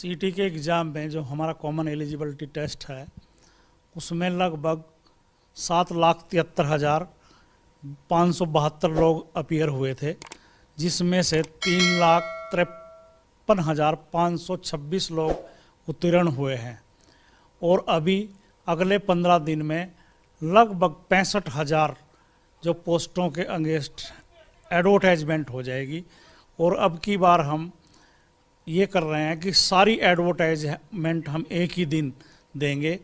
सीटी के एग्ज़ाम में जो हमारा कॉमन एलिजिबिलिटी टेस्ट है उसमें लगभग 7,73,572 लोग अपीयर हुए थे, जिसमें से 3,53,526 लोग उत्तीर्ण हुए हैं। और अभी अगले 15 दिन में लगभग 65,000 जो पोस्टों के अगेंस्ट एडवर्टाइजमेंट हो जाएगी। और अब की बार हम ये कर रहे हैं कि सारी एडवर्टाइजमेंट हम एक ही दिन देंगे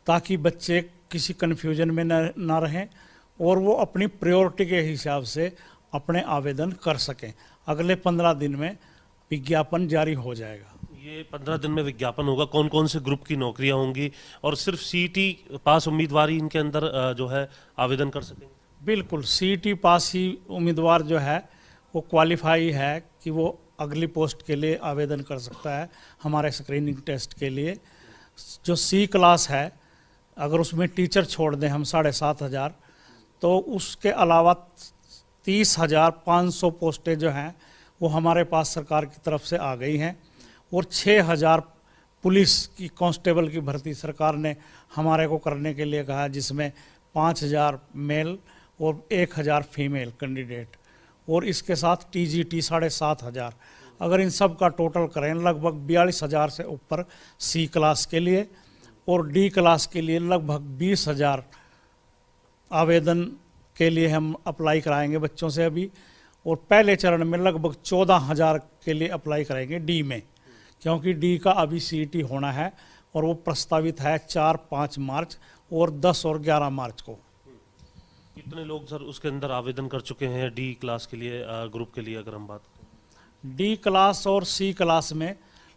ताकि बच्चे किसी कन्फ्यूजन में ना रहें और वो अपनी प्रायोरिटी के हिसाब से अपने आवेदन कर सकें। अगले 15 दिन में विज्ञापन जारी हो जाएगा। ये 15 दिन में विज्ञापन होगा, कौन कौन से ग्रुप की नौकरियां होंगी और सिर्फ सीईटी पास उम्मीदवार ही इनके अंदर जो है आवेदन कर सकेंगे? बिल्कुल, सीईटी पास ही उम्मीदवार जो है वो क्वालिफाई है कि वो अगली पोस्ट के लिए आवेदन कर सकता है हमारे स्क्रीनिंग टेस्ट के लिए। जो सी क्लास है, अगर उसमें टीचर छोड़ दें हम 7,500, तो उसके अलावा 30,500 पोस्टें जो हैं वो हमारे पास सरकार की तरफ से आ गई हैं। और 6,000 पुलिस की कांस्टेबल की भर्ती सरकार ने हमारे को करने के लिए कहा, जिसमें 5,000 मेल और 1,000 फीमेल कैंडिडेट। और इसके साथ टीजीटी 7,500। अगर इन सब का टोटल करें लगभग 42,000 से ऊपर सी क्लास के लिए और डी क्लास के लिए लगभग 20,000 आवेदन के लिए हम अप्लाई कराएंगे बच्चों से अभी। और पहले चरण में लगभग 14,000 के लिए अप्लाई करेंगे डी में, क्योंकि डी का अभी सीईटी होना है और वो प्रस्तावित है 4-5 मार्च और 10 और 11 मार्च को। कितने लोग सर उसके अंदर आवेदन कर चुके हैं डी क्लास के लिए, ग्रुप के लिए अगर हम बात करें? डी क्लास और सी क्लास में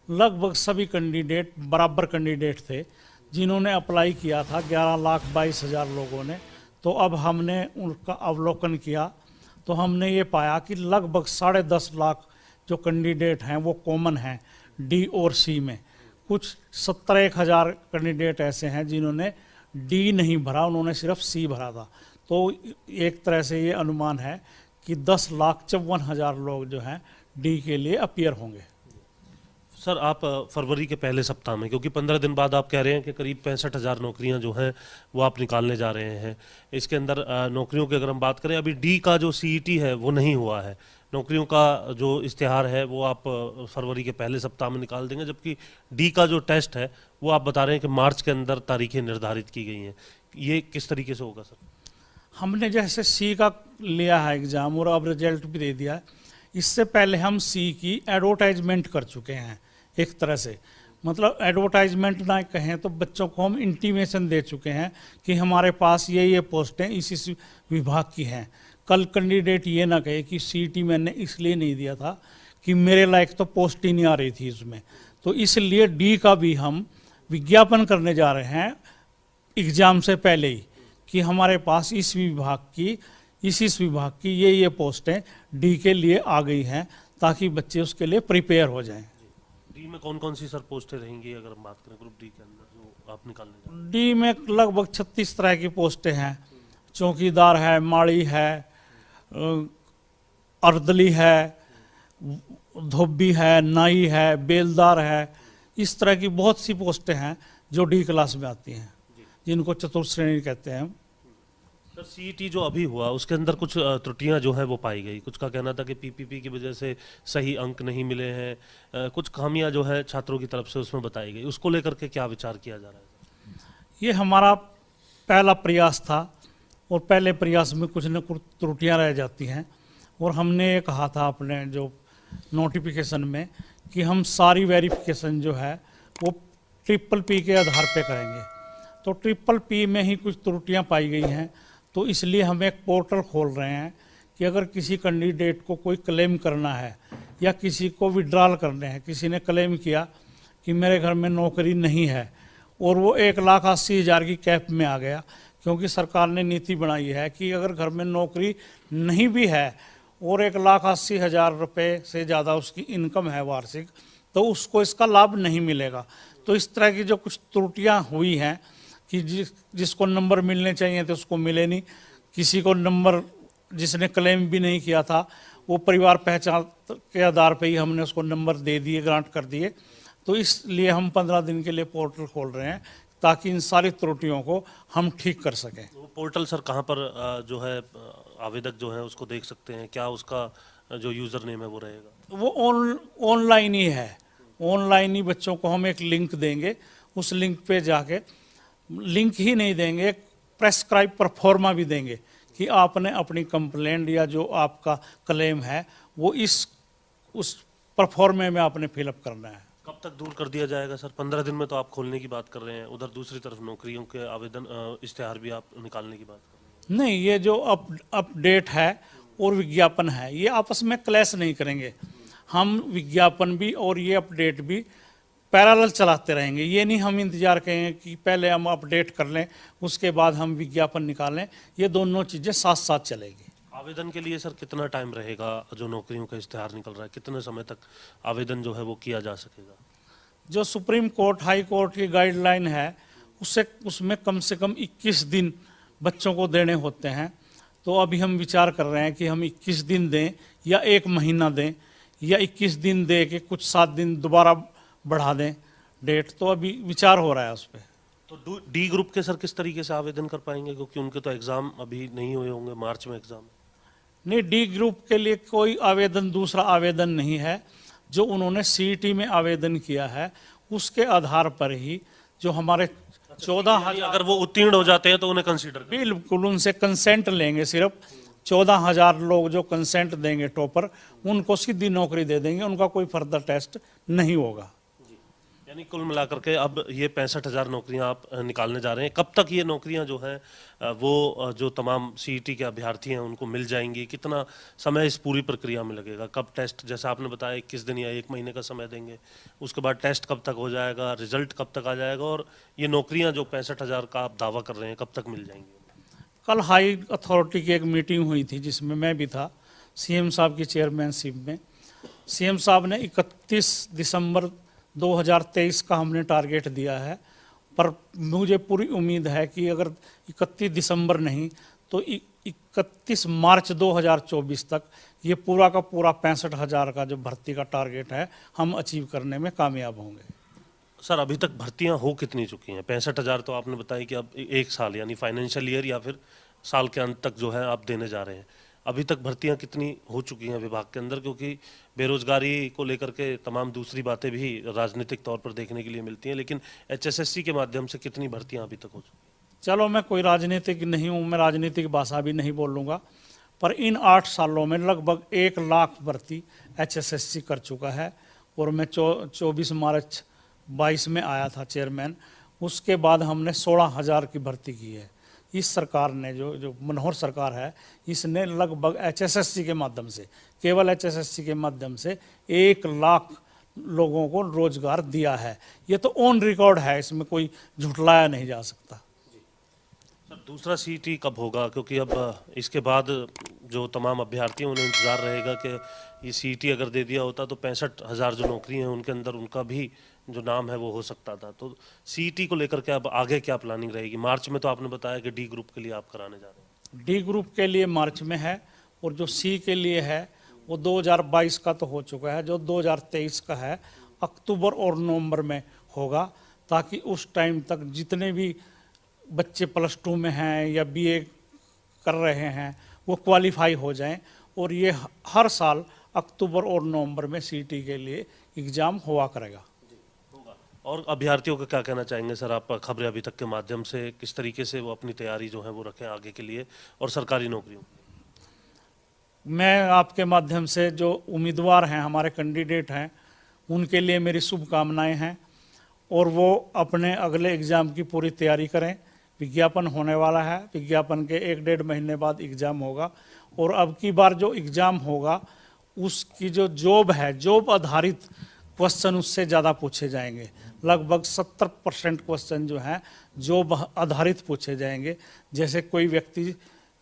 लगभग सभी कैंडिडेट बराबर कैंडिडेट थे जिन्होंने अप्लाई किया था, 11,22,000 लोगों ने। तो अब हमने उनका अवलोकन किया तो हमने ये पाया कि लगभग 10.5 लाख जो कैंडिडेट हैं वो कॉमन हैं डी और सी में। कुछ 17,000 कैंडिडेट ऐसे हैं जिन्होंने डी नहीं भरा, उन्होंने सिर्फ सी भरा था। तो एक तरह से ये अनुमान है कि 10,54,000 लोग जो हैं डी के लिए अपीयर होंगे। सर आप फरवरी के पहले सप्ताह में, क्योंकि 15 दिन बाद आप कह रहे हैं कि करीब 65,000 नौकरियां जो हैं वो आप निकालने जा रहे हैं, इसके अंदर नौकरियों की अगर हम बात करें, अभी डी का जो सीईटी है वो नहीं हुआ है, नौकरियों का जो इश्तिहार है वो आप फरवरी के पहले सप्ताह में निकाल देंगे, जबकि डी का जो टेस्ट है वो आप बता रहे हैं कि मार्च के अंदर तारीखें निर्धारित की गई हैं। ये किस तरीके से होगा सर? हमने जैसे सी का लिया है एग्ज़ाम और अब रिजल्ट भी दे दिया है, इससे पहले हम सी की एडवर्टाइजमेंट कर चुके हैं एक तरह से। मतलब एडवर्टाइजमेंट ना कहें तो बच्चों को हम इंटीमेशन दे चुके हैं कि हमारे पास ये पोस्टें इस विभाग की हैं। कल कैंडिडेट ये ना कहे कि सीईटी मैंने इसलिए नहीं दिया था कि मेरे लायक तो पोस्ट ही नहीं आ रही थी उसमें। तो इसलिए डी का भी हम विज्ञापन करने जा रहे हैं एग्ज़ाम से पहले ही कि हमारे पास इस विभाग की ये पोस्टें डी के लिए आ गई हैं, ताकि बच्चे उसके लिए प्रिपेयर हो जाएं। डी में कौन कौन सी सर पोस्टें रहेंगी अगर हम बात करें ग्रुप डी के अंदर जो आप निकालने जा रहे हैं? डी में लगभग 36 तरह की पोस्टें हैं। चौकीदार है, माड़ी है, अर्दली है, धोबी है, नाई है, बेलदार है। इस तरह की बहुत सी पोस्टें हैं जो डी क्लास में आती हैं, जिनको चतुर्थ श्रेणी कहते हैं। सर सीईटी जो अभी हुआ उसके अंदर कुछ त्रुटियां जो है वो पाई गई, कुछ का कहना था कि पीपीपी की वजह से सही अंक नहीं मिले हैं, कुछ खामियां जो है छात्रों की तरफ से उसमें बताई गई, उसको लेकर के क्या विचार किया जा रहा है? ये हमारा पहला प्रयास था और पहले प्रयास में कुछ न कुछ त्रुटियां रह जाती हैं। और हमने ये कहा था अपने जो नोटिफिकेशन में कि हम सारी वेरिफिकेशन जो है वो ट्रिपल-P के आधार पे करेंगे। तो ट्रिपल-P में ही कुछ त्रुटियां पाई गई हैं, तो इसलिए हम एक पोर्टल खोल रहे हैं कि अगर किसी कैंडिडेट को कोई क्लेम करना है या किसी को विड्रॉल करने हैं, किसी ने क्लेम किया कि मेरे घर में नौकरी नहीं है और वो 1,80,000 की कैप में आ गया, क्योंकि सरकार ने नीति बनाई है कि अगर घर में नौकरी नहीं भी है और 1,80,000 रुपये से ज़्यादा उसकी इनकम है वार्षिक, तो उसको इसका लाभ नहीं मिलेगा। तो इस तरह की जो कुछ त्रुटियां हुई हैं कि जिसको नंबर मिलने चाहिए थे उसको मिले नहीं, किसी को नंबर जिसने क्लेम भी नहीं किया था वो परिवार पहचान के आधार पे ही हमने उसको नंबर दे दिए, ग्रांट कर दिए। तो इसलिए हम 15 दिन के लिए पोर्टल खोल रहे हैं ताकि इन सारी त्रुटियों को हम ठीक कर सकें। वो पोर्टल सर कहाँ पर जो है आवेदक जो है उसको देख सकते हैं, क्या उसका जो यूजर नेम है वो रहेगा? वो ऑनलाइन ही है, ऑनलाइन ही बच्चों को हम एक लिंक देंगे, उस लिंक पे जाके, लिंक ही नहीं देंगे, एक प्रेस्क्राइब परफॉर्मा भी देंगे कि आपने अपनी कंप्लेंट या जो आपका क्लेम है वो उस परफॉर्मे में आपने फिलअप करना है। कब तक दूर कर दिया जाएगा सर? 15 दिन में तो आप खोलने की बात कर रहे हैं, उधर दूसरी तरफ नौकरियों के आवेदन इश्तेहार भी आप निकालने की बात कर रहे हैं। नहीं, ये जो अपडेट है और विज्ञापन है ये आपस में क्लैश नहीं करेंगे। हम विज्ञापन भी और ये अपडेट भी पैरेलल चलाते रहेंगे। ये नहीं हम इंतजार करेंगे कि पहले हम अपडेट कर लें उसके बाद हम विज्ञापन निकालें, ये दोनों चीज़ें साथ साथ चलेगी। आवेदन के लिए सर कितना टाइम रहेगा? जो नौकरियों का इश्तेहार निकल रहा है, कितने समय तक आवेदन जो है वो किया जा सकेगा? जो सुप्रीम कोर्ट हाई कोर्ट की गाइडलाइन है उसमें कम से कम 21 दिन बच्चों को देने होते हैं। तो अभी हम विचार कर रहे हैं कि हम 21 दिन दें या 1 महीना दें या 21 दिन दे के कुछ 7 दिन दोबारा बढ़ा दें डेट। तो अभी विचार हो रहा है उस पर। तो डी ग्रुप के सर किस तरीके से आवेदन कर पाएंगे, क्योंकि उनके तो एग्जाम अभी नहीं हुए होंगे, मार्च में एग्जाम? नहीं, डी ग्रुप के लिए कोई आवेदन दूसरा आवेदन नहीं है। जो उन्होंने सीईटी में आवेदन किया है उसके आधार पर ही जो हमारे 14,000, अगर वो उत्तीर्ण हो जाते हैं तो उन्हें कंसीडर बिल्कुल उनसे कंसेंट लेंगे। सिर्फ 14,000 लोग जो कंसेंट देंगे टॉपर, उनको सीधी नौकरी दे देंगे, उनका कोई फर्दर टेस्ट नहीं होगा। यानी कुल मिलाकर के अब ये 65,000 नौकरियां आप निकालने जा रहे हैं। कब तक ये नौकरियां जो हैं वो जो तमाम सीईटी के अभ्यर्थी हैं उनको मिल जाएंगी? कितना समय इस पूरी प्रक्रिया में लगेगा? कब टेस्ट, जैसे आपने बताया 21 दिन या 1 महीने का समय देंगे, उसके बाद टेस्ट कब तक हो जाएगा, रिजल्ट कब तक आ जाएगा, और ये नौकरियां जो 65,000 का आप दावा कर रहे हैं कब तक मिल जाएंगी? कल हाई अथॉरिटी की एक मीटिंग हुई थी जिसमें मैं भी था, सीएम साहब की चेयरमैनशिप में। सीएम साहब ने 31 दिसंबर 2023 का हमने टारगेट दिया है, पर मुझे पूरी उम्मीद है कि अगर 31 दिसंबर नहीं तो 31 मार्च 2024 तक ये पूरा का पूरा 65,000 का जो भर्ती का टारगेट है हम अचीव करने में कामयाब होंगे। सर अभी तक भर्तियां हो कितनी चुकी हैं? 65,000 तो आपने बताया कि अब 1 साल यानी फाइनेंशियल ईयर या फिर साल के अंत तक जो है आप देने जा रहे हैं। अभी तक भर्तियां कितनी हो चुकी हैं विभाग के अंदर? क्योंकि बेरोजगारी को लेकर के तमाम दूसरी बातें भी राजनीतिक तौर पर देखने के लिए मिलती हैं, लेकिन एचएसएससी के माध्यम से कितनी भर्तियां अभी तक हो चुकी हैं? चलो, मैं कोई राजनीतिक नहीं हूँ, मैं राजनीतिक भाषा भी नहीं बोलूँगा, पर इन 8 सालों में लगभग 1 लाख भर्ती एचएसएससी कर चुका है। और मैं 24 मार्च 22 में आया था चेयरमैन, उसके बाद हमने 16,000 की भर्ती की है। इस सरकार ने जो मनोहर सरकार है, इसने लगभग एचएसएससी के माध्यम से, केवल एचएसएससी के माध्यम से 1 लाख लोगों को रोजगार दिया है। ये तो ऑन रिकॉर्ड है, इसमें कोई झुठलाया नहीं जा सकता। सर दूसरा सीईटी कब होगा? क्योंकि अब इसके बाद जो तमाम अभ्यर्थी हैं उन्हें इंतजार रहेगा कि ये सीईटी अगर दे दिया होता तो 65,000 जो नौकरी हैं उनके अंदर उनका भी जो नाम है वो हो सकता था। तो सीईटी को लेकर के अब आगे क्या प्लानिंग रहेगी? मार्च में तो आपने बताया कि डी ग्रुप के लिए आप कराने जा रहे हैं। डी ग्रुप के लिए मार्च में है, और जो सी के लिए है वो 2022 का तो हो चुका है, जो 2023 का है अक्टूबर और नवंबर में होगा, ताकि उस टाइम तक जितने भी बच्चे +2 में हैं या बीए कर रहे हैं वो क्वालिफाई हो जाएं। और ये हर साल अक्टूबर और नवंबर में सीईटी के लिए एग्ज़ाम हुआ करेगा। और अभ्यर्थियों को क्या कहना चाहेंगे सर आप? खबरें अभी तक के माध्यम से किस तरीके से वो अपनी तैयारी जो है वो रखें आगे के लिए और सरकारी नौकरियों? मैं आपके माध्यम से जो उम्मीदवार हैं, हमारे कैंडिडेट हैं, उनके लिए मेरी शुभकामनाएं हैं, और वो अपने अगले एग्ज़ाम की पूरी तैयारी करें। विज्ञापन होने वाला है, विज्ञापन के 1-1.5 महीने बाद एग्ज़ाम होगा, और अब की बार जो एग्ज़ाम होगा उसकी जो जॉब है, जॉब आधारित क्वेश्चन उससे ज़्यादा पूछे जाएंगे। लगभग 70% क्वेश्चन जो हैं जॉब आधारित पूछे जाएंगे। जैसे कोई व्यक्ति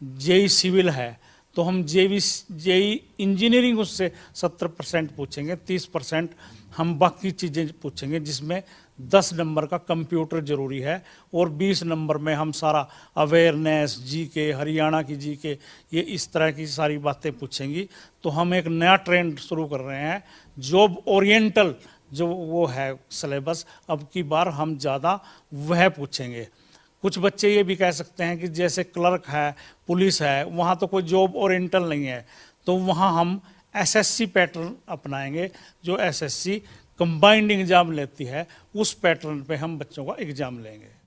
जेई सिविल है तो हम जेई इंजीनियरिंग उससे 70% पूछेंगे, 30% हम बाकी चीज़ें पूछेंगे, जिसमें 10 नंबर का कंप्यूटर ज़रूरी है, और 20 नंबर में हम सारा अवेयरनेस, जीके, हरियाणा की जीके, ये इस तरह की सारी बातें पूछेंगी। तो हम एक नया ट्रेंड शुरू कर रहे हैं, जॉब ओरिएंटल जो वो है सिलेबस, अब की बार हम ज़्यादा वह पूछेंगे। कुछ बच्चे ये भी कह सकते हैं कि जैसे क्लर्क है, पुलिस है, वहाँ तो कोई जॉब ओरिएंटल नहीं है, तो वहाँ हम एसएससी पैटर्न अपनाएंगे, जो एसएससी कंबाइंड एग्जाम लेती है, उस पैटर्न पे हम बच्चों का एग्जाम लेंगे।